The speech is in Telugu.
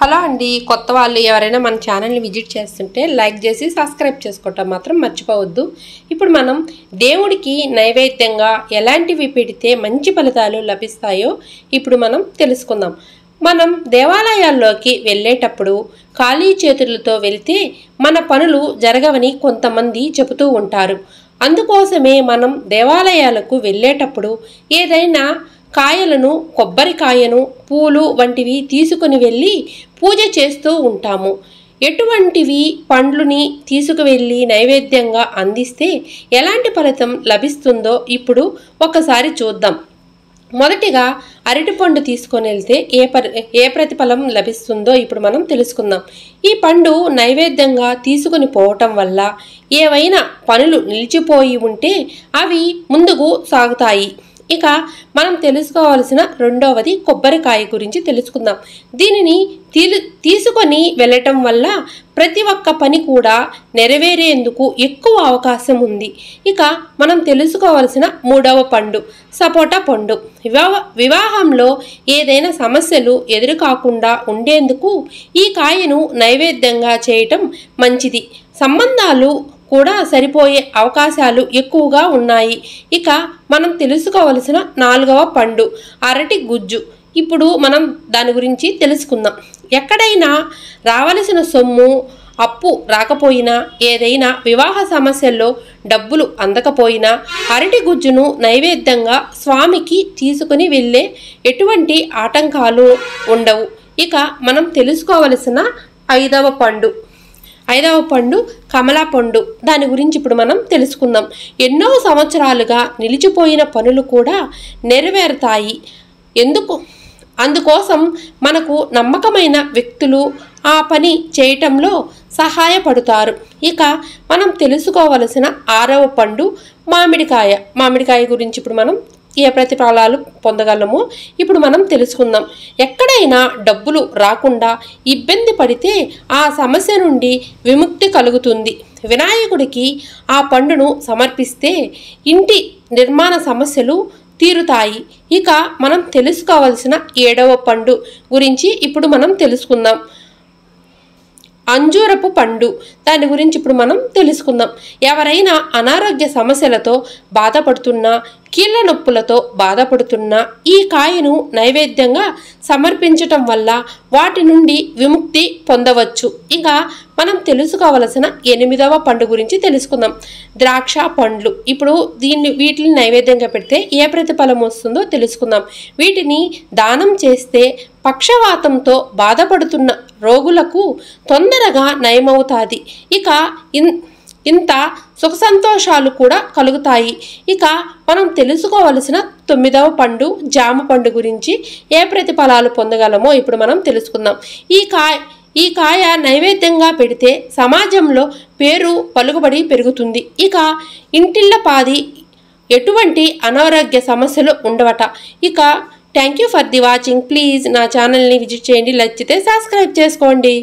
హలో అండి, కొత్త వాళ్ళు ఎవరైనా మన ఛానల్ని విజిట్ చేస్తుంటే లైక్ చేసి సబ్స్క్రైబ్ చేసుకోవటం మాత్రం మర్చిపోవద్దు. ఇప్పుడు మనం దేవుడికి నైవేద్యంగా ఎలాంటివి పెడితే మంచి ఫలితాలు లభిస్తాయో ఇప్పుడు మనం తెలుసుకుందాం. మనం దేవాలయాల్లోకి వెళ్ళేటప్పుడు ఖాళీ చేతులతో వెళ్తే మన పనులు జరగవని కొంతమంది చెబుతూ ఉంటారు. అందుకోసమే మనం దేవాలయాలకు వెళ్ళేటప్పుడు ఏదైనా కాయలను, కొబ్బరికాయను, పూలు వంటివి తీసుకుని వెళ్ళి పూజ చేస్తూ ఉంటాము. ఎటువంటివి పండ్లుని తీసుకువెళ్ళి నైవేద్యంగా అందిస్తే ఎలాంటి ఫలితం లభిస్తుందో ఇప్పుడు ఒకసారి చూద్దాం. మొదటిగా అరటిపండు తీసుకొని వెళ్తే ఏ ప్రతిఫలం లభిస్తుందో ఇప్పుడు మనం తెలుసుకుందాం. ఈ పండు నైవేద్యంగా తీసుకుని పోవటం వల్ల ఏవైనా పనులు నిలిచిపోయి ఉంటే అవి ముందుకు సాగుతాయి. ఇక మనం తెలుసుకోవాల్సిన రెండవది కొబ్బరికాయ గురించి తెలుసుకుందాం. దీనిని తీసుకొని వెళ్ళటం వల్ల ప్రతి ఒక్క పని కూడా నెరవేరేందుకు ఎక్కువ అవకాశం ఉంది. ఇక మనం తెలుసుకోవాల్సిన మూడవ పండు సపోటా పండు. వివాహంలో ఏదైనా సమస్యలు ఎదురు కాకుండా ఉండేందుకు ఈ కాయను నైవేద్యంగా చేయటం మంచిది. సంబంధాలు కూడా సరిపోయే అవకాశాలు ఎక్కువగా ఉన్నాయి. ఇక మనం తెలుసుకోవలసిన నాలుగవ పండు అరటి గుజ్జు. ఇప్పుడు మనం దాని గురించి తెలుసుకుందాం. ఎక్కడైనా రావలసిన సొమ్ము, అప్పు రాకపోయినా, ఏదైనా వివాహ సమస్యల్లో డబ్బులు అందకపోయినా అరటి గుజ్జును నైవేద్యంగా స్వామికి తీసుకుని వెళ్ళే ఎటువంటి ఆటంకాలు ఉండవు. ఇక మనం తెలుసుకోవలసిన ఐదవ పండు కమలా పండు. దాని గురించి ఇప్పుడు మనం తెలుసుకుందాం. ఎన్నో సంవత్సరాలుగా నిలిచిపోయిన పనులు కూడా నెరవేరుతాయి. అందుకోసం మనకు నమ్మకమైన వ్యక్తులు ఆ పని చేయటంలో సహాయపడతారు. ఇక మనం తెలుసుకోవలసిన ఆరవ పండు మామిడికాయ గురించి ఇప్పుడు మనం ఏ ప్రతిఫలాలు పొందగలమో ఇప్పుడు మనం తెలుసుకుందాం. ఎక్కడైనా డబ్బులు రాకుండా ఇబ్బంది పడితే ఆ సమస్య నుండి విముక్తి కలుగుతుంది. వినాయకుడికి ఆ పండును సమర్పిస్తే ఇంటి నిర్మాణ సమస్యలు తీరుతాయి. ఇక మనం తెలుసుకోవాల్సిన ఏడవ పండు గురించి ఇప్పుడు మనం తెలుసుకుందాం. అంజూరపు పండు. దాని గురించి ఇప్పుడు మనం తెలుసుకుందాం. ఎవరైనా అనారోగ్య సమస్యలతో బాధపడుతున్నా, కీళ్ళ నొప్పులతో బాధపడుతున్నా ఈ కాయను నైవేద్యంగా సమర్పించటం వల్ల వాటి నుండి విముక్తి పొందవచ్చు. ఇక మనం తెలుసుకోవలసిన ఎనిమిదవ పండు గురించి తెలుసుకుందాం. ద్రాక్ష పండ్లు. ఇప్పుడు వీటిని నైవేద్యంగా పెడితే ఏ ప్రతిఫలం వస్తుందో తెలుసుకుందాం. వీటిని దానం చేస్తే పక్షవాతంతో బాధపడుతున్న రోగులకు తొందరగా నయమవుతాది. ఇక ఇంత సుఖ సంతోషాలు కూడా కలుగుతాయి. ఇక మనం తెలుసుకోవలసిన తొమ్మిదవ పండు జామ పండు గురించి ఏ ప్రతిఫలాలు పొందగలమో ఇప్పుడు మనం తెలుసుకుందాం. ఈ కాయ నైవేద్యంగా పెడితే సమాజంలో పేరు పలుకుబడి పెరుగుతుంది. ఇక ఇంటిల్లపాది ఎటువంటి అనారోగ్య సమస్యలు ఉండవట. ఇక thank you for the watching. Please నా ఛానల్ని విజిట్ చేయండి, నచ్చితే సబ్స్క్రైబ్ చేసుకోండి.